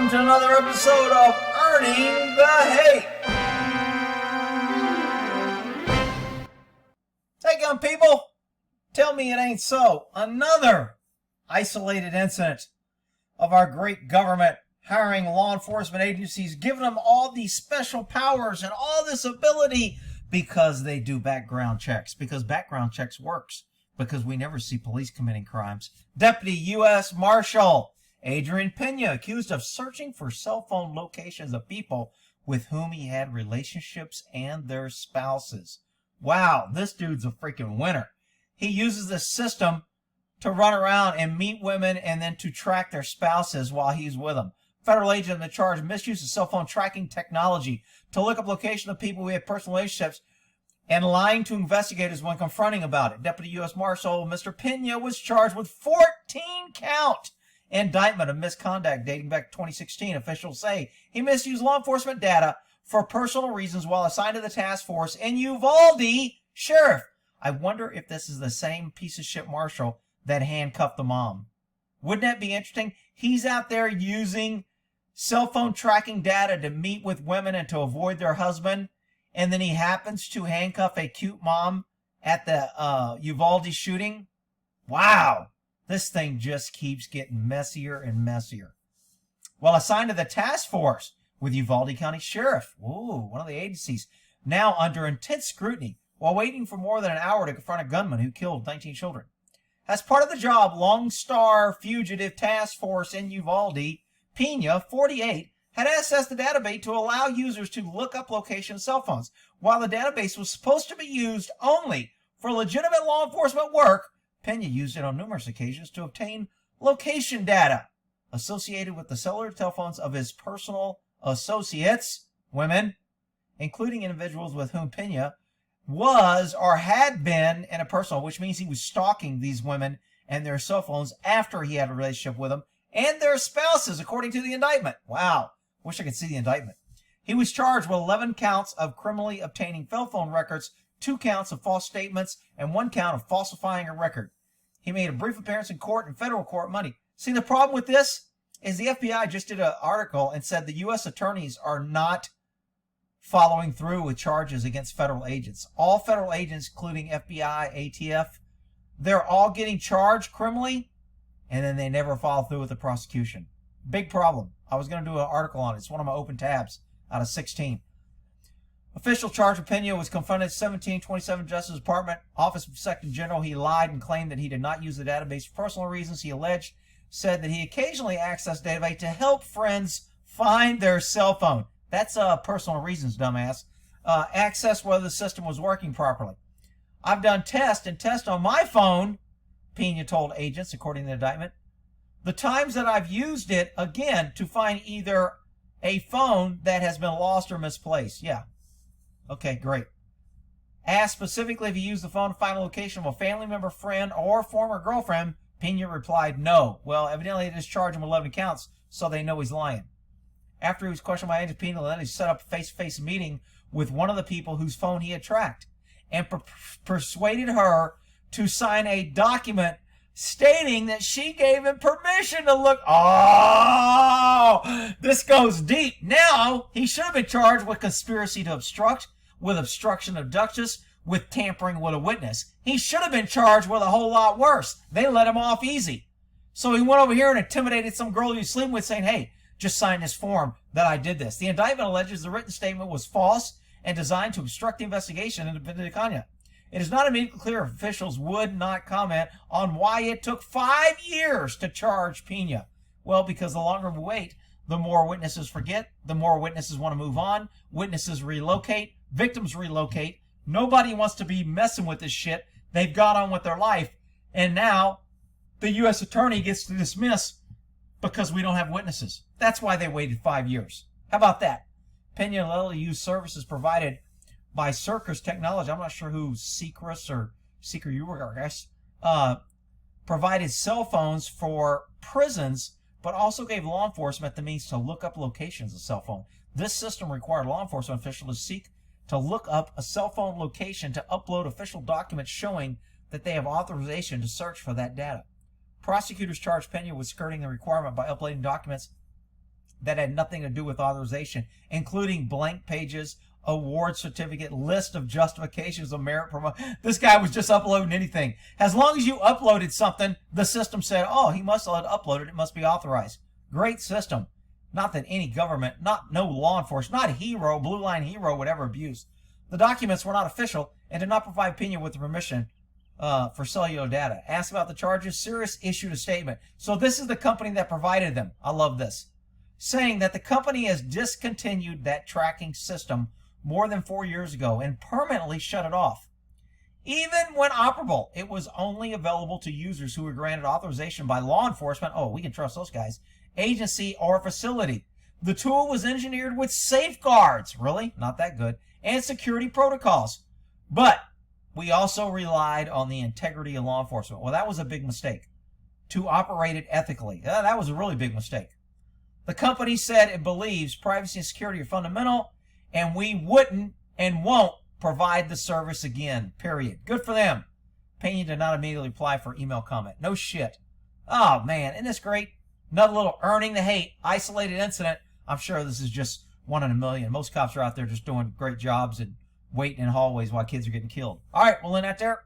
welcome to another episode of Earning the Hate. Hey, gun people, tell me it ain't so. Another isolated incident of our great government hiring law enforcement agencies, giving them all these special powers and all this ability because they do background checks, because background checks works, because we never see police committing crimes. Deputy U.S. Marshal Adrian Pena accused of searching for cell phone locations of people with whom he had relationships and their spouses. Wow, this dude's a freaking winner. He uses this system to run around and meet women and then to track their spouses while he's with them. Federal agent in charge of misuse of cell phone tracking technology to look up location of people who had personal relationships and lying to investigators when confronting about it. Deputy U.S. Marshal Mr. Pena was charged with 14-count indictment of misconduct dating back to 2016. Officials say he misused law enforcement data for personal reasons while assigned to the task force in Uvalde. Sheriff, I wonder if this is the same piece of shit marshal that handcuffed the mom. Wouldn't that be interesting? He's out there using cell phone tracking data to meet with women and to avoid their husband, and then he happens to handcuff a cute mom at the Uvalde shooting. Wow, this thing just keeps getting messier and messier. While assigned to the task force with Uvalde County Sheriff, one of the agencies, now under intense scrutiny while waiting for more than an hour to confront a gunman who killed 19 children. As part of the job, Lone Star Fugitive Task Force in Uvalde, Pena, 48, had accessed the database to allow users to look up location cell phones. While the database was supposed to be used only for legitimate law enforcement work, Pena used it on numerous occasions to obtain location data associated with the cellular telephones of his personal associates, women, including individuals with whom Pena was or had been in a personal, which means he was stalking these women and their cell phones after he had a relationship with them, and their spouses, according to the indictment. Wow. Wish I could see the indictment. He was charged with 11 counts of criminally obtaining cell phone records, 2 counts of false statements, and 1 count of falsifying a record. He made a brief appearance in court and federal court Monday. See, the problem with this is the FBI just did an article and said the U.S. attorneys are not following through with charges against federal agents. All federal agents, including FBI, ATF, they're all getting charged criminally, and then they never follow through with the prosecution. Big problem. I was going to do an article on it. It's one of my open tabs out of 16. Official charge of Pena was confronted at 1727 Justice Department, Office of Inspector General. He lied and claimed that he did not use the database for personal reasons. He said that he occasionally accessed the database to help friends find their cell phone. That's personal reasons, dumbass. Access whether the system was working properly. I've done test on my phone, Pena told agents, according to the indictment. The times that I've used it, again, to find either a phone that has been lost or misplaced. Yeah. Okay, great. Asked specifically if he used the phone to find a location of a family member, friend, or former girlfriend, Pena replied no. Well, evidently they just charged him 11 counts, so they know he's lying. After he was questioned by agents, Pena then he set up a face-to-face meeting with one of the people whose phone he had tracked and persuaded her to sign a document stating that she gave him permission to look. Oh, this goes deep. Now, he should have been charged with conspiracy to obstruct, with obstruction of justice, with tampering with a witness. He should have been charged with a whole lot worse. They let him off easy. So he went over here and intimidated some girl he was sleeping with, saying, hey, just sign this form that I did this. The indictment alleges the written statement was false and designed to obstruct the investigation into Vindicania. It is not immediately clear if officials would not comment on why it took 5 years to charge Pena. Well, because the longer we wait, the more witnesses forget, the more witnesses want to move on, witnesses relocate, victims relocate. Nobody wants to be messing with this shit. They've got on with their life, and now the U.S. attorney gets to dismiss because we don't have witnesses. That's why they waited 5 years. How about that? Pena allegedly used services provided by Circus Technology. I'm not sure who Secrus or Seeker you were, I guess. Provided cell phones for prisons, but also gave law enforcement the means to look up locations of cell phone. This system required law enforcement officials to seek to look up a cell phone location to upload official documents showing that they have authorization to search for that data. Prosecutors charged Pena with skirting the requirement by uploading documents that had nothing to do with authorization, including blank pages, award certificate, list of justifications of merit promotion. This guy was just uploading anything. As long as you uploaded something, the system said, oh, he must have uploaded, it must be authorized. Great system. Not that any government, no law enforcement, not Hero, Blue Line Hero would ever abuse. The documents were not official and did not provide opinion with the permission for cellular data. Asked about the charges, Cirrus issued a statement. So this is the company that provided them. I love this. Saying that the company has discontinued that tracking system more than 4 years ago and permanently shut it off. Even when operable, it was only available to users who were granted authorization by law enforcement. Oh, we can trust those guys. Agency or facility. The tool was engineered with safeguards. Really? Not that good. And security protocols. But we also relied on the integrity of law enforcement. Well, that was a big mistake. To operate it ethically. That was a really big mistake. The company said it believes privacy and security are fundamental, and we wouldn't and won't provide the service again, period. Good for them. Pena did not immediately apply for email comment. No shit. Oh, man, isn't this great? Another little earning the hate, isolated incident. I'm sure this is just 1 in a million. Most cops are out there just doing great jobs and waiting in hallways while kids are getting killed. All right, we'll end that there.